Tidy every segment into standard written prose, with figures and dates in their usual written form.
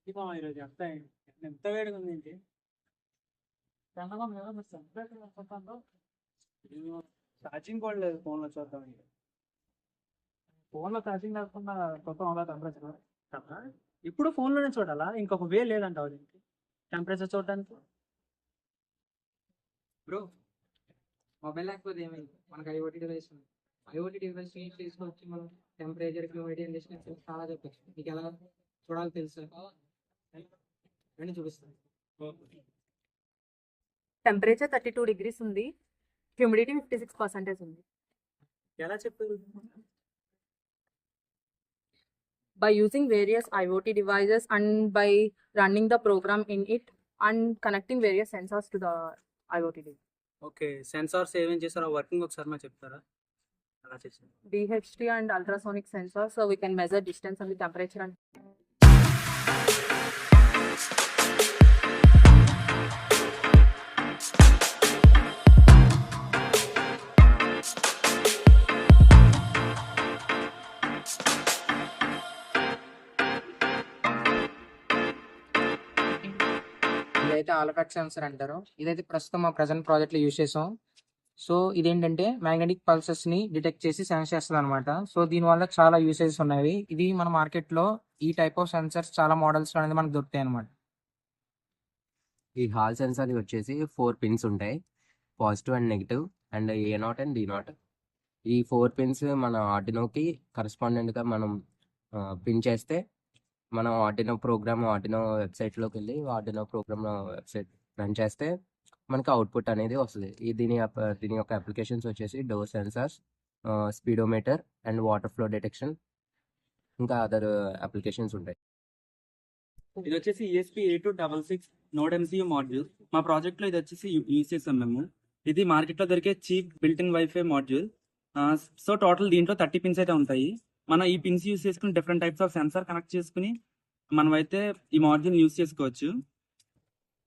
ఇదిగో ఈరోజు ఎంత వేడిగా ఉంది ఏంటి? చందమా మీద మీరు ఛార్జింగ్ కూడా లేదు ఫోన్లో చూద్దాం. ఫోన్లో ఛార్జింగ్ లేకుండా కొత్త ఉందా టెంపరేచర్ కదా? ఇప్పుడు ఫోన్లోనే చూడాలా? ఇంకొక వే లేదంటావు దీనికి టెంపరేచర్ చూడడానికి? బ్రో, మొబైల్ లేకపోతే ఏమైంది? మనకు ఐఓటీ డివైస్ ఉంది. ఐఓటీ డివైస్ తీసుకొచ్చి మనం టెంపరేచర్, హ్యూమిడిటీ, డిస్టెన్స్ చాలా చెప్పచ్చు. మీకు ఎలా చూడాలి తెలుసు అని చూపిస్తాను. టెంపరేచర్ 32 degrees ఉంది, హ్యూమిడిటీ 56% ఉంది. ఎలా చెప్పారు? By using various IoT devices and by running the program in it and connecting various sensors to the IoT device. Okay, sensors ఏమేం చేస్తారో వర్కింగ్ ఒకసారి మాకు చెప్తారా? అలా చేసారు. DHT and ultrasonic sensors, so we can measure distance and the temperature and ఇదైతే ఆల్ఫాక్స్ sensor అంటారు. ఇదైతే ప్రస్తుతం మా ప్రజెంట్ ప్రాజెక్ట్ లో యూజ్ చేసాం. సో ఇదేంటంటే మ్యాగ్నెటిక్ పల్సెస్ ని డిటెక్ట్ చేసి సెన్స్ చేస్తుంది అనమాట. సో దీని వల్ల చాలా యూసేజెస్ ఉన్నాయి. ఇది మన మార్కెట్ లో ఈ టైప్ ఆఫ్ సెన్సర్స్ చాలా మోడల్స్ అనేది మనకు దొరుకుతాయి అనమాట. ఈ హాల్ సెన్సార్ వచ్చేసి 4 పిన్స్ ఉంటాయి, positive and negative and A0 and D0. ఈ 4 పిన్స్ మన ఆర్డినోకి కరెస్పాండెంట్గా మనం పిన్ చేస్తే మనం ఆర్డినో వెబ్సైట్లోకి వెళ్ళి ఆర్డినో ప్రోగ్రామ్ వెబ్సైట్ రన్ చేస్తే మనకి అవుట్పుట్ అనేది వస్తుంది. దీని యొక్క అప్లికేషన్స్ వచ్చేసి door sensors, speedometer and water flow detection, ఇంకా అదర్ అప్లికేషన్స్ ఉంటాయి. ఇది వచ్చేసి ESP8266 నోడ్ MCU మాడ్యూల్. మా ప్రాజెక్ట్ లో ఇది వచ్చేసి యూజ్ చేసాం మేము. ఇది మార్కెట్ లో దొరికే cheap built in wifi module. So total దీంట్లో 30 పిన్స్ అయితే ఉంటాయి. మనం ఈ పిన్స్ యూజ్ చేసుకుని different types of sensor connect చేసుకుని మనం అయితే ఈ మాడ్యూల్ యూజ్ చేసుకోవచ్చు.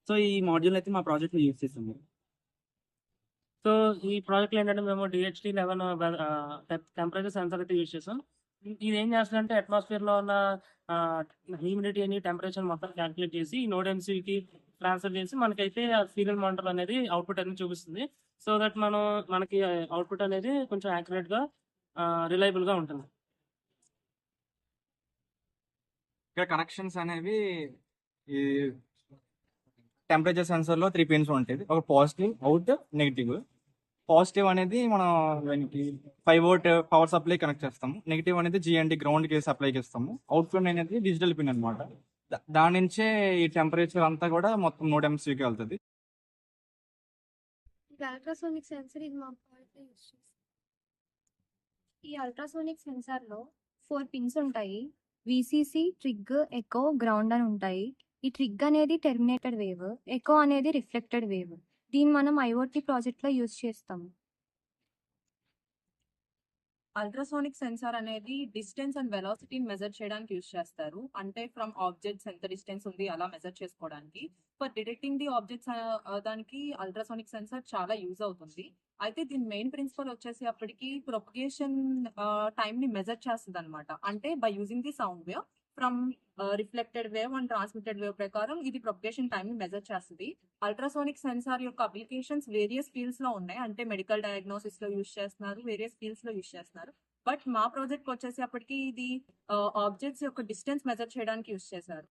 సో ఈ మాడ్యూల్ అయితే మా ప్రాజెక్ట్ లో యూజ్ చేసాము. సో ఈ ప్రాజెక్ట్లో ఏంటంటే మేము DHT11 టెంపరేచర్ సెన్సార్ అయితే యూజ్ చేసాం. ఇది ఏం చేస్తుందంటే అట్మాస్ఫియర్లో ఉన్న హ్యూమిడిటీ అని టెంపరేచర్ మొత్తం క్యాలిక్యులేట్ చేసి ఈ నోడ్ MCUకి ట్రాన్స్ఫర్ చేసి మనకైతే సీరియల్ మానిటర్ అనేది అవుట్పుట్ అనేది చూపిస్తుంది. సో దట్ మనకి అవుట్పుట్ అనేది కొంచెం యాక్యురేట్గా రిలయబుల్గా ఉంటుంది. ఇక్కడ కనెక్షన్స్ అనేవి ఈ టెంపరేచర్ సెన్సర్ లో 3 పిన్స్ ఉంటుంది. ఒక పాజిటివ్, అవుట్, నెగిటివ్. పాజిటివ్ అనేది మనం దానికి 5 వోల్ట్ పవర్ సప్లై కనెక్ట్ చేస్తాము. నెగిటివ్ అనేది GND గ్రౌండ్ కి సప్లైకి ఇస్తాము. అవుట్ పిన్ అనేది డిజిటల్ పిన్ అనమాట. దాని నుంచే ఈ టెంపరేచర్ అంతా కూడా మొత్తం నోడ్ MCUకి వెళ్తుంది. అల్ట్రాసోనిక్ సెన్సర్ ఇది మా ప్రాజెక్ట్లో యూజ్ చేస్తాం. ఈ అల్ట్రాసోనిక్ సెన్సార్లో 4 పిన్స్ ఉంటాయి. VCC, ట్రిగ్, ఎకో, గ్రౌండ్ అని ఉంటాయి. ఈ ట్రిగ్ అనేది టెర్మినేటెడ్ వేవ్, ఎకో అనేది రిఫ్లెక్టెడ్ వేవ్. దీన్ని మనం IoT ప్రాజెక్ట్లో యూజ్ చేస్తాము. అల్ట్రాసోనిక్ సెన్సార్ అనేది డిస్టెన్స్ అండ్ వెలాసిటీని మెజర్ చేయడానికి యూజ్ చేస్తారు. అంటే ఫ్రమ్ ఆబ్జెక్ట్స్ ఎంత డిస్టెన్స్ ఉంది అలా మెజర్ చేసుకోవడానికి. ఫర్ డిటెక్టింగ్ ది ఆబ్జెక్ట్స్ దానికి అల్ట్రాసోనిక్ సెన్సార్ చాలా యూజ్ అవుతుంది. అయితే దీని మెయిన్ ప్రిన్సిపల్ వచ్చేసి అప్పటికి ప్రొపగేషన్ టైం ని మెజర్ చేస్తుంది అనమాట. అంటే by using the sound wave from reflected wave and transmitted wave ప్రకారం ఇది ప్రొపగేషన్ టైం ని మెజర్ చేస్తుంది. అల్ట్రాసోనిక్ సెన్సార్ యొక్క అప్లికేషన్స్ వేరియస్ ఫీల్డ్స్ లో ఉన్నాయి. అంటే మెడికల్ డయాగ్నోసిస్ లో యూజ్ చేస్తున్నారు, వేరియస్ ఫీల్డ్స్ లో యూజ్ చేస్తున్నారు. బట్ మా ప్రాజెక్ట్ వచ్చేసి అప్పటికి ఇది ఆబ్జెక్ట్స్ యొక్క డిస్టెన్స్ మెజర్ చేయడానికి యూజ్ చేశారు.